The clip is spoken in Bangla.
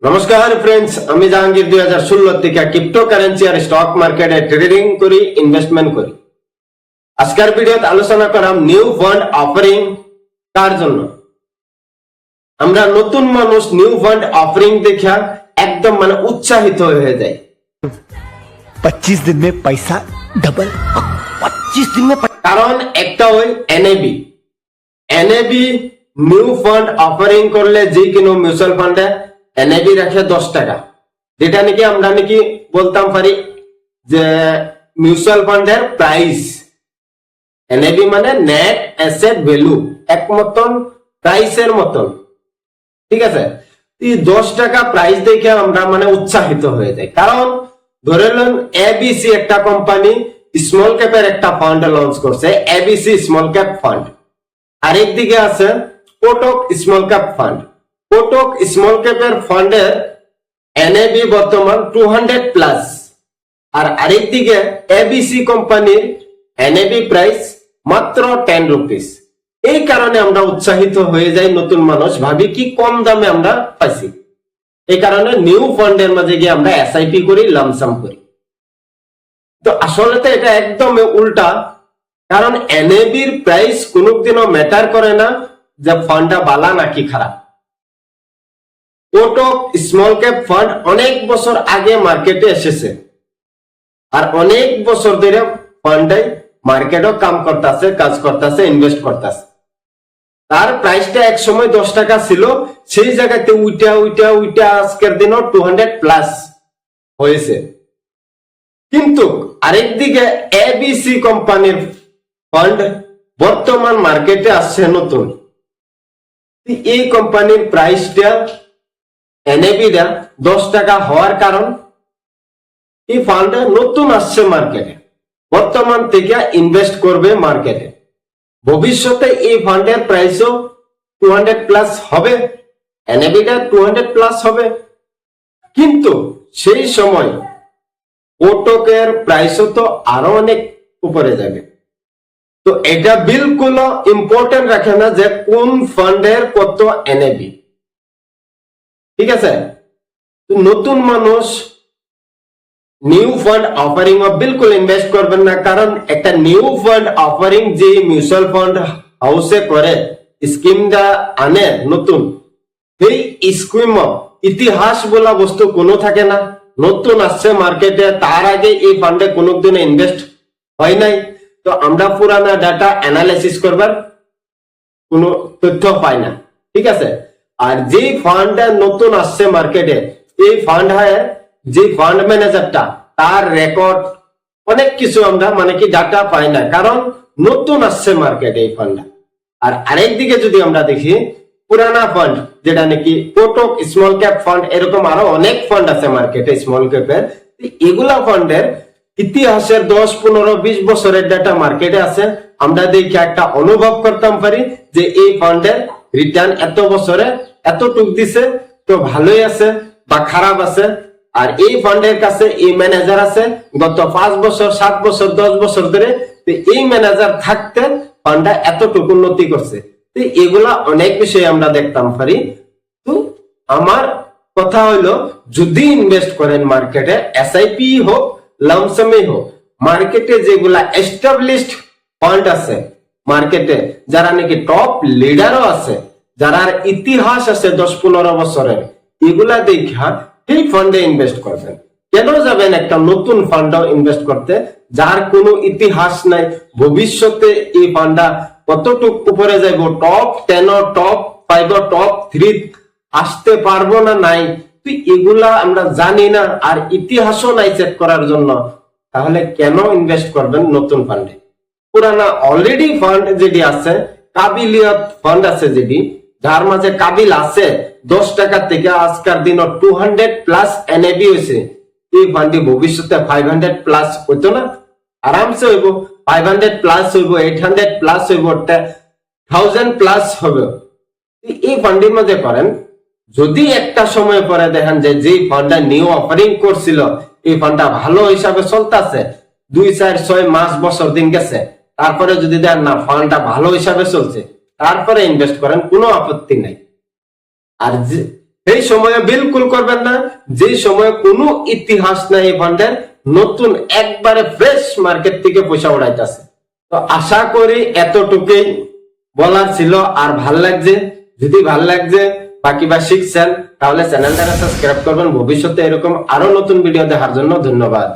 নমস্কার ফ্রেন্ডস, আমি জাহাঙ্গীর 2016 থেকে ক্রিপ্টোকারেন্সি আর স্টক মার্কেটে ট্রেডিং করি, ইনভেস্টমেন্ট করি। আজকের ভিডিওতে আলোচনা করাম নিউ ফান্ড অফারিং কার জন্য। আমরা নতুন মানুষ নিউ ফান্ড অফারিং দেখা একদম উৎসাহিত হয়ে যায়। 25 दिन में पैसा डबल 25 दिन में কারণ একটা ওই এনএবি নিউ ফান্ড অফারিং করলে যে কোনো মিউচুয়াল ফান্ডে এনএবি রাখে 10 টাকা, যেটা নাকি আমরা নাকি বলতাম পারি যে মিউচুয়াল ফান্ডের প্রাইস। এনএবি মানে নেট অ্যাসেট ভ্যালু, এক মতন প্রাইসের মতন, ঠিক আছে। এই 10 টাকা প্রাইস দেখে আমরা উৎসাহিত হয়ে যাই। কারণ ধরে নেন এবিসি একটা কোম্পানি স্মল ক্যাপের একটা ফান্ড লঞ্চ করছে, এবিসি স্মল ক্যাপ ফান্ড। আরেক দিকে আছে Kotak small cap fund. Kotak small ক্যাপের ফান্ডের এনএবি বর্তমান 200 প্লাস, আর আরেক দিকে এবিসি কোম্পানির এনএবি প্রাইস মাত্র 10 রুপিস। এই কারণে আমরা উৎসাহিত হয়ে যাই, নতুন মানুষ ভাবি কি কম দামে আমরা পাইছি। এই কারণে নিউ ফান্ডের মাঝে গিয়ে আমরা এসআইপি করি, লামসাম করি। তো আসলে তো এটা একদম উল্টা। কারণ এনএবির প্রাইস কোনোদিনও ম্যাটার করে না যে ফান্ডটা বালা নাকি খারাপ। কোটক স্মল ক্যাপ ফান্ড অনেক বছর আগে মার্কেটে এসেছে, আর অনেক বছর ধরে ফান্ডে মার্কেটও কাজ করতেছে, ইনভেস্ট করতেছে। তার প্রাইসটা এক সময় 10 টাকা ছিল, সেই জায়গাতে উইটা আজকের দিনও 200 প্লাস হয়েছে। কিন্তু আরেক দিকে এবিসি কোম্পানির ফান্ড বর্তমান মার্কেটে আসছে নতুন। এই কোম্পানির প্রাইসটা এনএবিটা 10 টাকা হওয়ার কারণ এই ফান্ড নতুন আসছে মার্কেটে, বর্তমান থেকে ইনভেস্ট করবে মার্কেটে। ভবিষ্যতে এই ফান্ডের প্রাইসও 200 প্লাস হবে, এনএবিটা 200 প্লাস হবে। কিন্তু সেই সময় কোটকের প্রাইসও তো আরো অনেক উপরে যাবে। তো এটা বিলকুল ইম্পর্টেন্ট রাখে না যে কোন ফান্ডের কত এনএবি, ঠিক আছে। নতুন মানুষ নিউ ফান্ড অফারিং বিলকুল ইনভেস্ট করবেন না। কারণ একটা নিউ ফান্ড অফারিং যে মিউচুয়াল ফান্ড হাউসে করে, স্কিমটা আনে নতুন, সেই স্কিম ইতিহাস বলা বস্তু কোনো থাকে না। নতুন আসছে মার্কেটে, তার আগে এই ফান্ডে কোনোদিন ইনভেস্ট হয় নাই। তো আমরা পুরানা ডাটা অ্যানালাইসিস করবার কোনো তথ্য পাই না, ঠিক আছে। আর যে ফান্ডটা নতুন আসছে মার্কেটে, এই ফান্ড যে ফান্ড ম্যানেজারটা, তার রেকর্ড অনেক কিছু আমরা ডাটা পাই না, কারণ নতুন আসছে মার্কেটে এই ফান্ডটা। আর আরেক দিকে যদি আমরা দেখি পুরানা ফান্ড, যেটা নাকি কোটক স্মল ক্যাপ ফান্ড, এরকম আরো অনেক ফান্ড আছে মার্কেটে স্মল ক্যাপের। এগুলা ফান্ডের ইতিহাসের 10, 15, 20 বছরের ডাটা মার্কেটে আছে। আমরা দেখে একটা অনুভব করতাম পারি যে এই ফান্ডের রিটার্ন এত বছরে এতটুক দিছে, তো ভালোই আছে বা খারাপ আছে। আর এই ফান্ডের কাছে এই ম্যানেজার আছে গত 5 বছর, 7 বছর, 10 বছর ধরে, এই ম্যানেজার থাকতে ফান্ডটা এতটুকু উন্নতি করছে। তো এগুলা অনেক বিষয় আমরা দেখতাম পারি। তো আমার কথা হইলো, যদি ইনভেস্ট করেন মার্কেটে, এসআইপি হোক, লামসামে হোক, মার্কেটে যেগুলা এস্টাবলিশড ফান্ড আছে মার্কেটে, যারা নাকি টপ লিডারও আছে, যারা ইতিহাস আছে 10-15 বছরের, এগুলা দেখা এই ফান্ডে ইনভেস্ট করবেন। কেন যাবেন একটা নতুন ফান্ডে ইনভেস্ট করতে যার কোনো ইতিহাস নাই? ভবিষ্যতে এই ফান্ডটা কতটুক উপরে যাইব, টপ 10, টপ 5, টপ 3 আসতে পারবো না নাই, তুই এগুলা আমরা জানি না, আর ইতিহাসও নাই চেক করার জন্য। তাহলে কেন ইনভেস্ট করবেন নতুন ফান্ডে? পুরানা অলরেডি ফান্ড যেটি আছে, কাবিলিয়ত ফান্ড আছে যেটি, যার মাঝে কাবিল আছে 10 টাকা থেকে আজকের দিন 200 প্লাস এনএবি হয়েছে, এই ফান্ডটি ভবিষ্যতে 500 প্লাস হইতো না? আরামসে হইব, 500 প্লাস হইব, 800 প্লাস হইব, 1000 প্লাস হবে। এই ফান্ডের মধ্যে করেন। যদি একটা সময় পরে দেখেন যে ফান্ডটা নিউ অফারিং করছিল, এই ফান্ডটা ভালো হিসাবে চলতেছে, 2, 4, 6 মাস, বছর দিন গেছে, তারপরে যদি দেখেন না ফান্ডটা ভালো হিসাবে চলছে, তারপরে ইনভেস্ট করেন, কোনো আপত্তি নাই। আর এই সময়ে বিলকুল করবেন না, যে সময়ে কোনো ইতিহাস নাই এই ফান্ডের, নতুন একবারে ফ্রেশ মার্কেট থেকে পয়সা উড়াইতেছে। তো আশা করি এতটুকুই বলার ছিল। আর ভাল লাগছে, যদি ভাল লাগছে বাকি বা শিখছেন, তাহলে চ্যানেলটাকে সাবস্ক্রাইব করবেন। ভবিষ্যতে এরকম আরো নতুন ভিডিও দেখার জন্য ধন্যবাদ।